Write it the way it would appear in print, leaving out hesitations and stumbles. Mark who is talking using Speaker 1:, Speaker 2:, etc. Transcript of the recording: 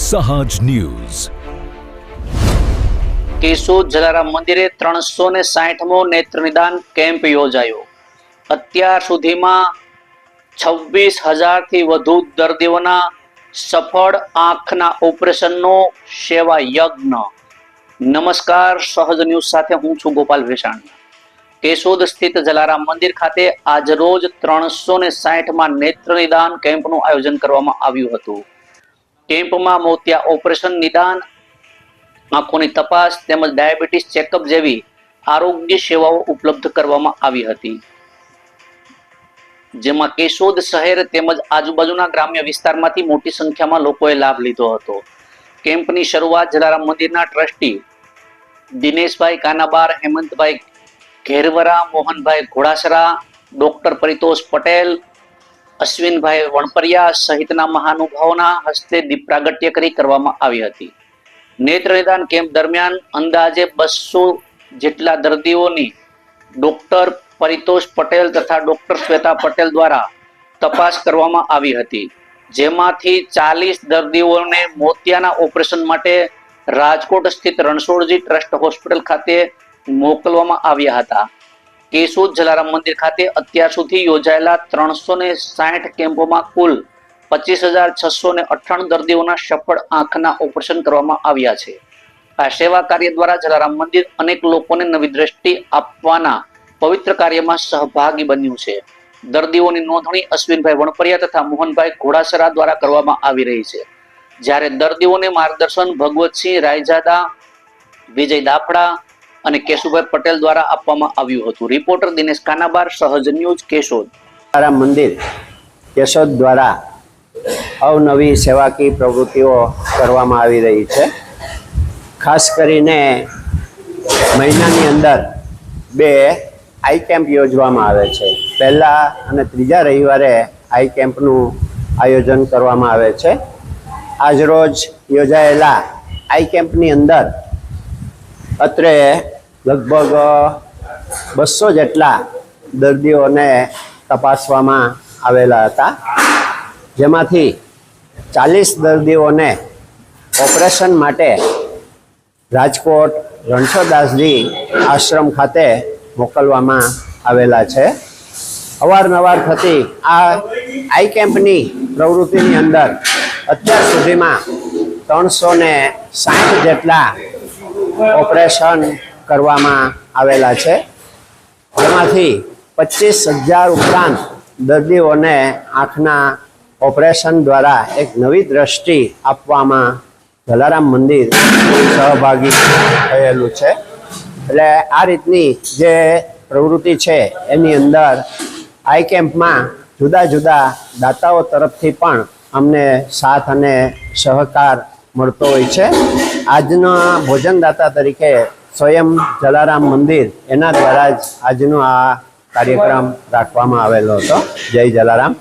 Speaker 1: સહાજ news
Speaker 2: Keshod Jalaram મંદિરે 360મો નેત્ર નિદાન કેમ્પ યોજાયો। અત્યાર સુધીમાં 26,000થી વધુ દર્દીઓના સફળ આંખના ઓપરેશનનો સેવા યજ્ઞ। નમસ્કાર, સહજ ન્યૂઝ સાથે હું છું ગોપાલ ભેસાણી। કેશોદ સ્થિત જલારામ મંદિર ખાતે આજરોજ 360માં નેત્ર નિદાન કેમ્પનું આયોજન કરવામાં આવ્યું હતું। કેમ્પમાં મોતિયા ઓપરેશન, નિદાન, આંખોની તપાસ તેમજ ડાયાબિટીસ ચેકઅપ જેવી આરોગ્ય સેવાઓ ઉપલબ્ધ કરવામાં આવી હતી, જેમાં કેશોદ શહેર તેમજ આજુબાજુના ગ્રામ્ય વિસ્તારમાંથી મોટી સંખ્યામાં લોકોએ લાભ લીધો હતો। કેમ્પની શરૂઆત જલારામ મંદિરના ટ્રસ્ટી દિનેશભાઈ કાનાબાર, હેમંતભાઈ ઘેરવરા, મોહનભાઈ ઘોડાસરા, ડોક્ટર પરિતોષ પટેલ, અશ્વિનભાઈ વણપરિયા સહિતના મહાનુભાવોના હસ્તે દીપ પ્રાગટ્ય કરી કરવામાં આવી હતી। નેત્ર નિદાન કેમ્પ દરમિયાન અંદાજે 200 જેટલા દર્દીઓની ડોક્ટર પરિતોષ પટેલ તથા ડોક્ટર શ્વેતા પટેલ દ્વારા તપાસ કરવામાં આવી હતી, જેમાંથી 40 દર્દીઓને મોતિયાના ઓપરેશન માટે રાજકોટ સ્થિત રણછોડજી ટ્રસ્ટ હોસ્પિટલ ખાતે મોકલવામાં આવ્યા હતા। કેશોદ જલારામ મંદિર ખાતે અત્યાર સુધી યોજાયેલા 360 કેમ્પોમાં કુલ 25,698 દર્દીઓના સફળ આંખના ઓપરેશન કરવામાં આવ્યા છે। આ સેવા કાર્ય દ્વારા જલારામ મંદિર અનેક લોકોને નવી દ્રષ્ટિ આપવાના પવિત્ર કાર્યમાં સહભાગી બન્યું છે। દર્દીઓની નોંધણી અશ્વિનભાઈ વણપરિયા તથા મોહનભાઈ ઘોડાસરા દ્વારા કરવામાં આવી રહી છે, જ્યારે દર્દીઓને માર્ગદર્શન ભગવતસિંહ રાયજાદા, વિજય દાફડા અને કેશુભાઈ પટેલ દ્વારા આપવામાં આવ્યું હતું। રિપોર્ટર દિનેશ કાનાબાર, સહજ ન્યૂઝ, કેશોદ।
Speaker 3: જલારામ મંદિર કેશોદ દ્વારા અવનવી સેવાકીય પ્રવૃત્તિઓ કરવામાં આવી રહી છે। ખાસ કરીને મહિનાની અંદર 2 આઈ કેમ્પ યોજવામાં આવે છે। પહેલા અને ત્રીજા રવિવારે આઈ કેમ્પનું આયોજન કરવામાં આવે છે। આજરોજ યોજાયેલા આઈ કેમ્પની અંદર અત્રે લગભગ 200 જેટલા દર્દીઓને તપાસવામાં આવેલા હતા, જેમાંથી 40 દર્દીઓને ઓપરેશન માટે રાજકોટ રણછોડદાસજી આશ્રમ ખાતે મોકલવામાં આવેલા છે। અવારનવાર થતી આ આઈ કેમ્પની પ્રવૃત્તિની અંદર અત્યાર સુધીમાં 360 જેટલા ઓપરેશન કરવામાં આવેલા છે, જેમાંથી 25,000 ઉપરાંત દર્દીઓને આંખના ઓપરેશન દ્વારા એક નવી દ્રષ્ટિ આપવામાં જલારામ મંદિર સહભાગી થયેલું છે। એટલે આ રીતની જે પ્રવૃત્તિ છે એની અંદર આઈ કેમ્પમાં જુદા જુદા દાતાઓ તરફથી પણ અમને સાથ અને સહકાર મળતો હોય છે। આજના ભોજનદાતા તરીકે સ્વયં જલારામ મંદિર એના દ્વારા જ આજનો આ કાર્યક્રમ રાખવામાં આવેલો હતો। જય જલારામ।